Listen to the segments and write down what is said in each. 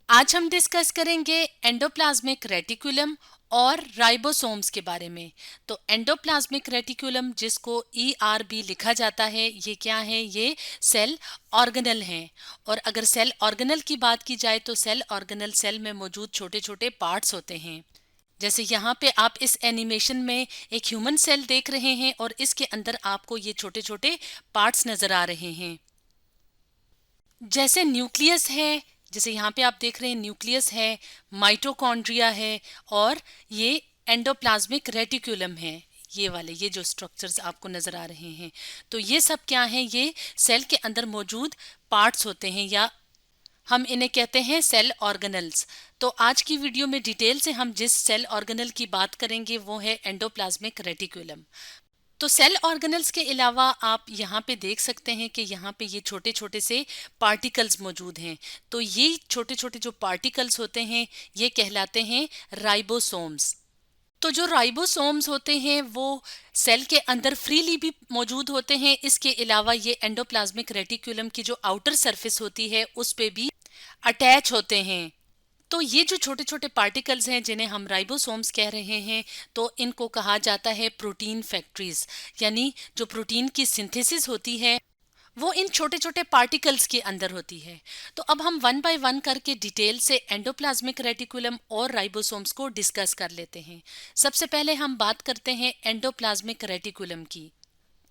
आज हम डिस्कस करेंगे एंडोप्लाज्मिक रेटिकुलम और राइबोसोम्स के बारे में। तो एंडोप्लाज्मिक रेटिकुलम, जिसको ERB लिखा जाता है, ये क्या है? ये सेल ऑर्गेनल हैं। और अगर सेल ऑर्गेनल की बात की जाए तो सेल ऑर्गेनल सेल में मौजूद छोटे छोटे पार्ट्स होते हैं। जैसे यहाँ पे आप इस एनिमेशन में एक ह्यूमन सेल देख रहे हैं और इसके अंदर आपको ये छोटे छोटे पार्ट्स नजर आ रहे हैं। जैसे न्यूक्लियस है, जैसे यहाँ पे आप देख रहे हैं न्यूक्लियस है, माइटोकॉन्ड्रिया है, और ये एंडोप्लाज्मिक रेटिकुलम है। ये वाले, ये जो स्ट्रक्चर्स आपको नजर आ रहे हैं, तो ये सब क्या है? ये सेल के अंदर मौजूद पार्ट्स होते हैं, या हम इन्हें कहते हैं सेल ऑर्गेनल्स। तो आज की वीडियो में डिटेल से हम जिस सेल ऑर्गेनल की बात करेंगे वो है एंडोप्लाज्मिक रेटिकुलम। तो सेल ऑर्गेनल्स के अलावा आप यहाँ पे देख सकते हैं कि यहाँ पे ये छोटे छोटे से पार्टिकल्स मौजूद हैं। तो ये छोटे छोटे जो पार्टिकल्स होते हैं ये कहलाते हैं राइबोसोम्स। तो जो राइबोसोम्स होते हैं वो सेल के अंदर फ्रीली भी मौजूद होते हैं। इसके अलावा ये एंडोप्लाज्मिक रेटिकुलम की जो आउटर सरफेस होती है उस पे भी अटैच होते हैं। तो ये जो छोटे छोटे पार्टिकल्स हैं जिन्हें हम राइबोसोम्स कह रहे हैं, तो इनको कहा जाता है प्रोटीन फैक्ट्रीज। यानी जो प्रोटीन की सिंथेसिस होती है वो इन छोटे छोटे पार्टिकल्स के अंदर होती है। तो अब हम वन बाय वन करके डिटेल से एंडोप्लाज्मिक रेटिकुलम और राइबोसोम्स को डिस्कस कर लेते हैं। सबसे पहले हम बात करते हैं एंडोप्लाज्मिक रेटिकुलम की।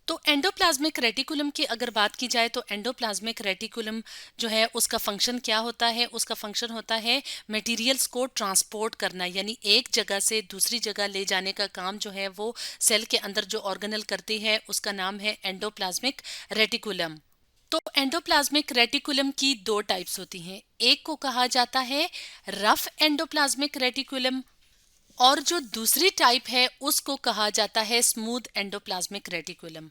तो एंडोप्लाज्मिक रेटिकुलम की अगर बात की जाए तो एंडोप्लाज्मिक रेटिकुलम जो है उसका फंक्शन क्या होता है? उसका फंक्शन होता है मटेरियल्स को ट्रांसपोर्ट करना, यानी एक जगह से दूसरी जगह ले जाने का काम जो है वो सेल के अंदर जो ऑर्गेनल करती है उसका नाम है एंडोप्लाज्मिक रेटिकुलम। तो एंडोप्लाज्मिक रेटिकुलम की दो टाइप्स होती हैं। एक को कहा जाता है रफ एंडोप्लाज्मिक रेटिकुलम, और जो दूसरी टाइप है उसको कहा जाता है स्मूथ एंडोप्लाज्मिक रेटिकुलम।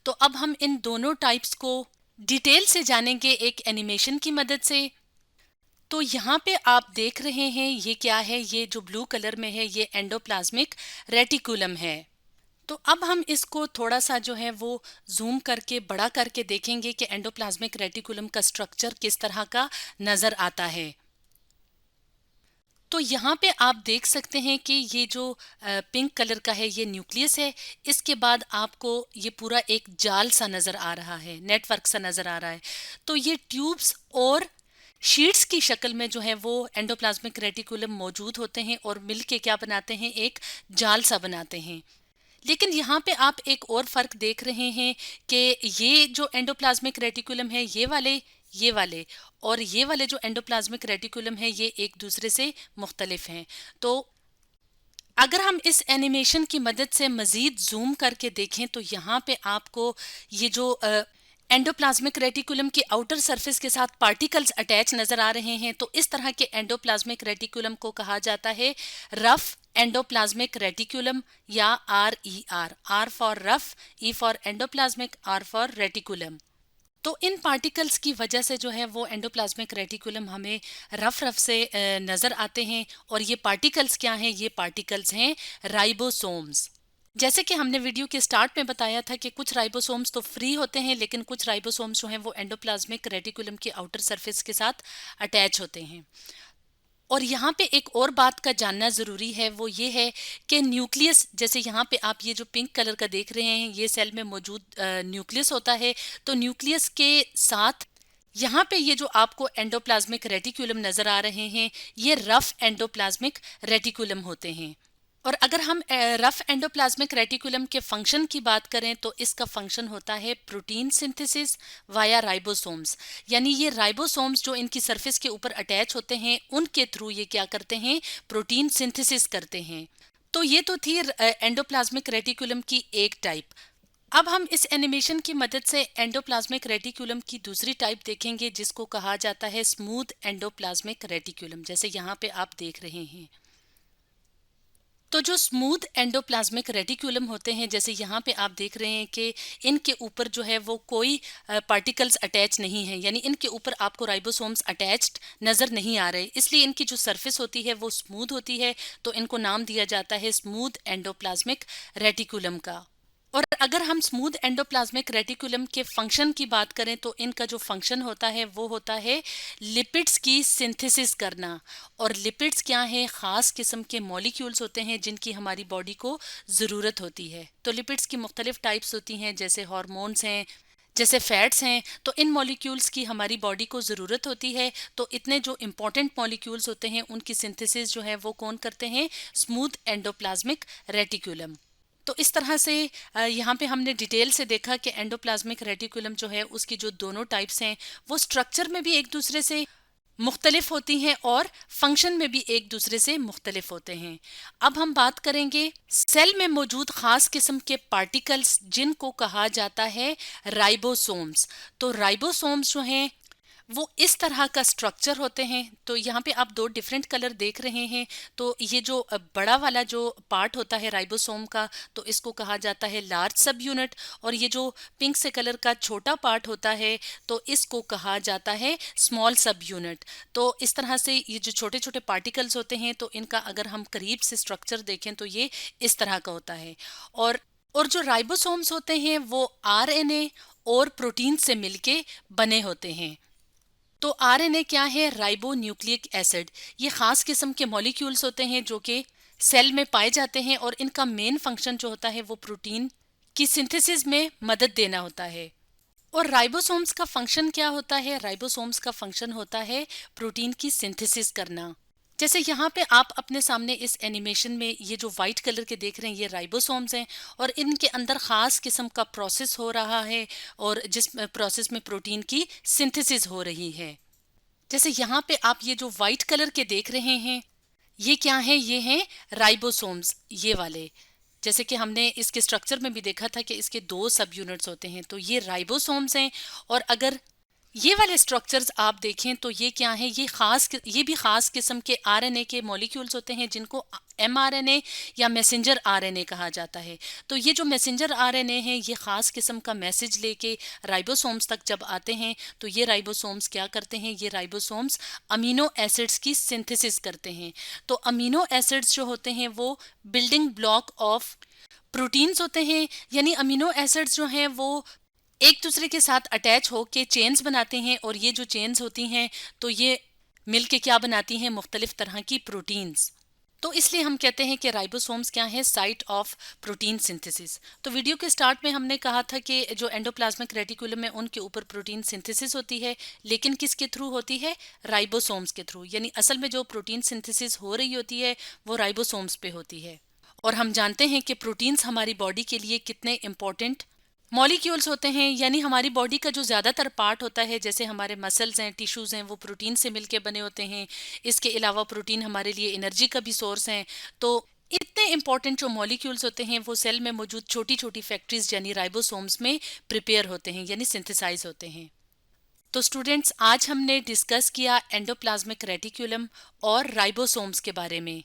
तो अब हम इन दोनों टाइप्स को डिटेल से जानेंगे एक एनिमेशन की मदद से। तो यहाँ पे आप देख रहे हैं ये क्या है? ये जो ब्लू कलर में है ये एंडोप्लाज्मिक रेटिकुलम है। तो अब हम इसको थोड़ा सा जो है वो जूम करके बड़ा करके देखेंगे कि एंडोप्लाज्मिक रेटिकुलम का स्ट्रक्चर किस तरह का नजर आता है। तो यहाँ पे आप देख सकते हैं कि ये जो पिंक कलर का है ये न्यूक्लियस है। इसके बाद आपको ये पूरा एक जाल सा नजर आ रहा है, नेटवर्क सा नजर आ रहा है। तो ये ट्यूब्स और शीट्स की शक्ल में जो है वो एंडोप्लाज्मिक रेटिकुलम मौजूद होते हैं और मिलके क्या बनाते हैं? एक जाल सा बनाते हैं। लेकिन यहाँ पे आप एक और फर्क देख रहे हैं कि ये जो एंडोप्लाज्मिक रेटिकुलम है ये वाले और ये वाले जो एंडोप्लाज्मिक रेटिकुलम है ये एक दूसरे से मुख्तलिफ हैं। तो अगर हम इस एनिमेशन की मदद से मजीद जूम करके देखें तो यहाँ पे आपको ये जो एंडोप्लाज्मिक रेटिकुलम की आउटर सरफेस के साथ पार्टिकल्स अटैच नजर आ रहे हैं। तो इस तरह के एंडोप्लाज्मिक रेटिकुलम को कहा जाता है रफ एंडोप्लाज्मिक रेटिकुलम, या RER। R for rough, E for endoplasmic, R for reticulum. तो इन पार्टिकल्स की वजह से जो है वो एंडोप्लाज्मिक रेटिकुलम हमें रफ रफ से नजर आते हैं। और ये पार्टिकल्स क्या हैं? ये पार्टिकल्स हैं राइबोसोम्स। जैसे कि हमने वीडियो के स्टार्ट में बताया था कि कुछ राइबोसोम्स तो फ्री होते हैं, लेकिन कुछ राइबोसोम्स जो हैं वो एंडोप्लाज्मिक रेटिकुलम की आउटर सरफेस के साथ अटैच होते हैं। और यहाँ पे एक और बात का जानना ज़रूरी है, वो ये है कि न्यूक्लियस, जैसे यहाँ पे आप ये जो पिंक कलर का देख रहे हैं ये सेल में मौजूद न्यूक्लियस होता है। तो न्यूक्लियस के साथ यहाँ पे ये जो आपको एंडोप्लाज्मिक रेटिकुलम नज़र आ रहे हैं ये रफ एंडोप्लाज्मिक रेटिकुलम होते हैं। और अगर हम रफ एंडोप्लाज्मिक रेटिकुलम के फंक्शन की बात करें तो इसका फंक्शन होता है प्रोटीन सिंथेसिस वाया राइबोसोम्स। यानी ये राइबोसोम्स जो इनकी सरफेस के ऊपर अटैच होते हैं उनके थ्रू ये क्या करते हैं? प्रोटीन सिंथेसिस करते हैं। तो ये तो थी एंडोप्लाज्मिक रेटिकुलम की एक टाइप। अब हम इस एनिमेशन की मदद से एंडोप्लाज्मिक रेटिकुलम की दूसरी टाइप देखेंगे जिसको कहा जाता है स्मूथ एंडोप्लाज्मिक रेटिकुलम, जैसे यहाँ पे आप देख रहे हैं। तो जो स्मूथ एंडोप्लाज्मिक रेटिकुलम होते हैं, जैसे यहाँ पे आप देख रहे हैं कि इनके ऊपर जो है वो कोई पार्टिकल्स अटैच नहीं है, यानी इनके ऊपर आपको राइबोसोम्स अटैच्ड नज़र नहीं आ रहे, इसलिए इनकी जो सरफेस होती है वो स्मूथ होती है। तो इनको नाम दिया जाता है स्मूथ एंडोप्लाज्मिक रेटिकुलम का। और अगर हम स्मूथ एंडोप्लाज्मिक रेटिकुलम के फंक्शन की बात करें तो इनका जो फंक्शन होता है वो होता है लिपिड्स की सिंथेसिस करना। और लिपिड्स क्या है? खास किस्म के मॉलिक्यूल्स होते हैं जिनकी हमारी बॉडी को ज़रूरत होती है। तो लिपिड्स की मुख्तलिफ टाइप्स होती हैं, जैसे हार्मोन्स हैं, जैसे फैट्स हैं। तो इन मॉलिक्यूल्स की हमारी बॉडी को ज़रूरत होती है। तो इतने जो इम्पॉर्टेंट मॉलिक्यूल्स होते हैं उनकी सिंथेसिस जो है वो कौन करते हैं? Smooth endoplasmic reticulum. तो इस तरह से यहाँ पे हमने डिटेल से देखा कि एंडोप्लाज्मिक रेटिकुलम जो है उसकी जो दोनों टाइप्स हैं वो स्ट्रक्चर में भी एक दूसरे से मुख्तलिफ होती हैं और फंक्शन में भी एक दूसरे से मुख्तलिफ होते हैं। अब हम बात करेंगे सेल में मौजूद खास किस्म के पार्टिकल्स जिनको कहा जाता है राइबोसोम्स। तो राइबोसोम्स जो हैं वो इस तरह का स्ट्रक्चर होते हैं। तो यहाँ पे आप दो डिफरेंट कलर देख रहे हैं। तो ये जो बड़ा वाला जो पार्ट होता है राइबोसोम का, तो इसको कहा जाता है लार्ज सब यूनिट। और ये जो पिंक से कलर का छोटा पार्ट होता है तो इसको कहा जाता है स्मॉल सब यूनिट। तो इस तरह से ये जो छोटे छोटे पार्टिकल्स होते हैं तो इनका अगर हम करीब से स्ट्रक्चर देखें तो ये इस तरह का होता है। और जो राइबोसोम्स होते हैं वो आरएनए और प्रोटीन से मिलके बने होते हैं। तो आरएनए क्या है? Ribo nucleic acid. ये खास किस्म के मॉलिक्यूल्स होते हैं जो कि सेल में पाए जाते हैं और इनका मेन फंक्शन जो होता है वो प्रोटीन की सिंथेसिस में मदद देना होता है। और राइबोसोम्स का फंक्शन क्या होता है? राइबोसोम्स का फंक्शन होता है प्रोटीन की सिंथेसिस करना। जैसे यहाँ पे आप अपने सामने इस एनिमेशन में ये जो वाइट कलर के देख रहे हैं ये राइबोसोम्स हैं और इनके अंदर खास किस्म का प्रोसेस हो रहा है और जिस प्रोसेस में प्रोटीन की सिंथेसिस हो रही है। जैसे यहाँ पे आप ये जो वाइट कलर के देख रहे हैं ये क्या है? ये हैं राइबोसोम्स, ये वाले। जैसे कि हमने इसके स्ट्रक्चर में भी देखा था कि इसके दो सब यूनिट्स होते हैं, तो ये राइबोसोम्स हैं। और अगर ये वाले स्ट्रक्चर्स आप देखें तो ये क्या है? ये भी खास किस्म के आरएनए के मॉलिक्यूल्स होते हैं जिनको एमआरएनए या मैसेंजर आरएनए कहा जाता है। तो ये जो मैसेंजर आरएनए हैं ये खास किस्म का मैसेज लेके राइबोसोम्स तक जब आते हैं तो ये राइबोसोम्स क्या करते हैं? ये राइबोसोम्स अमीनो एसिड्स की सिंथेसिस करते हैं। तो अमीनो एसिड्स जो होते हैं वो बिल्डिंग ब्लॉक ऑफ प्रोटीन्स होते हैं। यानी अमीनो एसिड्स जो हैं वो एक दूसरे के साथ अटैच हो के चेन्स बनाते हैं और ये जो चेन्स होती हैं तो ये मिलके क्या बनाती हैं? मुख्तलिफ तरह की प्रोटीन्स। तो इसलिए हम कहते हैं कि राइबोसोम्स क्या है? Site of protein synthesis. तो वीडियो के स्टार्ट में हमने कहा था कि जो एंडोप्लाज्मिक रेटिकुलम है उनके ऊपर प्रोटीन सिंथेसिस होती है, लेकिन किसके थ्रू होती है? राइबोसोम्स के थ्रू। यानी असल में जो प्रोटीन सिंथेसिस हो रही होती है वो राइबोसोम्स पे होती है। और हम जानते हैं कि प्रोटीन्स हमारी बॉडी के लिए कितने इंपॉर्टेंट मॉलिक्यूल्स होते हैं। यानी हमारी बॉडी का जो ज़्यादातर पार्ट होता है, जैसे हमारे मसल्स हैं, टिश्यूज़ हैं, वो प्रोटीन से मिलके बने होते हैं। इसके अलावा प्रोटीन हमारे लिए एनर्जी का भी सोर्स हैं। तो इतने इंपॉर्टेंट जो मॉलिक्यूल्स होते हैं वो सेल में मौजूद छोटी छोटी फैक्ट्रीज यानी राइबोसोम्स में प्रिपेयर होते हैं, यानी सिंथेसाइज होते हैं। तो स्टूडेंट्स, आज हमने डिस्कस किया एंडोप्लाज्मिक रेटिकुलम और राइबोसोम्स के बारे में।